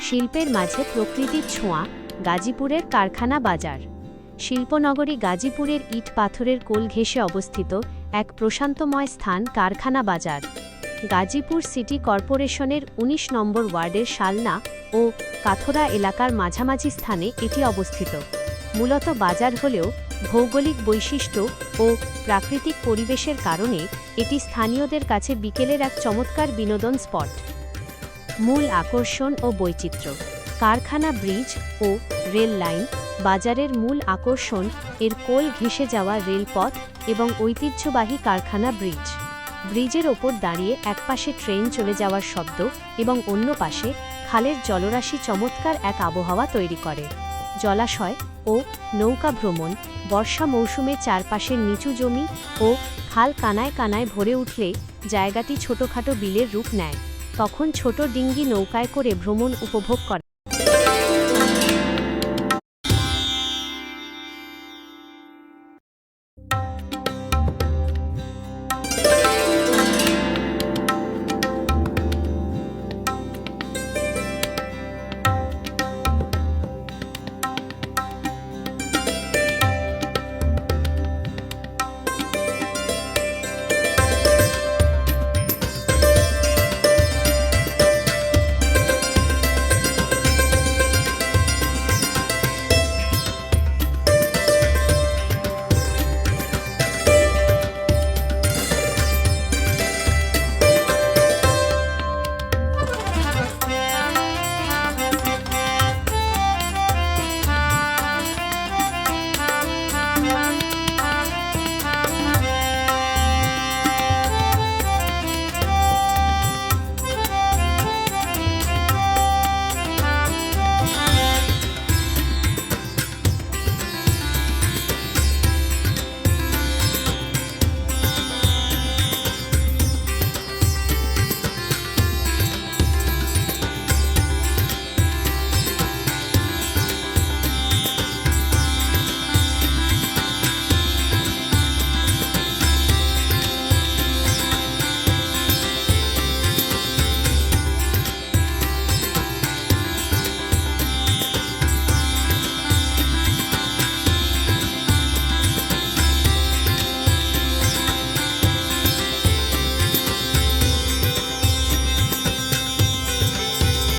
শিল্পের মাঝে প্রকৃতির ছোঁয়া, গাজীপুরের কারখানা বাজার। শিল্পনগরী গাজীপুরের ইট পাথরের কোল ঘেঁষে অবস্থিত এক প্রশান্তময় স্থান কারখানা বাজার। গাজীপুর সিটি কর্পোরেশনের ১৯ নম্বর ওয়ার্ডের শালনা ও কাথরা এলাকার মাঝামাঝি স্থানে এটি অবস্থিত। মূলত বাজার হলেও ভৌগোলিক বৈশিষ্ট্য ও প্রাকৃতিক পরিবেশের কারণে এটি স্থানীয়দের কাছে বিকেলের এক চমৎকার বিনোদন স্পট। মূল আকর্ষণ ও বৈচিত্র্য। কারখানা ব্রিজ ও রেল লাইন। বাজারের মূল আকর্ষণ এর কোল ঘেঁষে যাওয়া রেলপথ এবং ঐতিহ্যবাহী কারখানা ব্রিজ। ব্রিজের ওপর দাঁড়িয়ে একপাশে ট্রেন চলে যাওয়ার শব্দ এবং অন্য পাশে খালের জলরাশি চমৎকার এক আবহাওয়া তৈরি করে। জলাশয় ও নৌকা ভ্রমণ। বর্ষা মৌসুমে চারপাশের নিচু জমি ও খাল কানায় কানায় ভরে উঠলে জায়গাটি ছোটখাটো বিলের রূপ নেয়। তখন ছোট ডিঙ্গি নৌকায় করে ভ্রমণ উপভোগ করা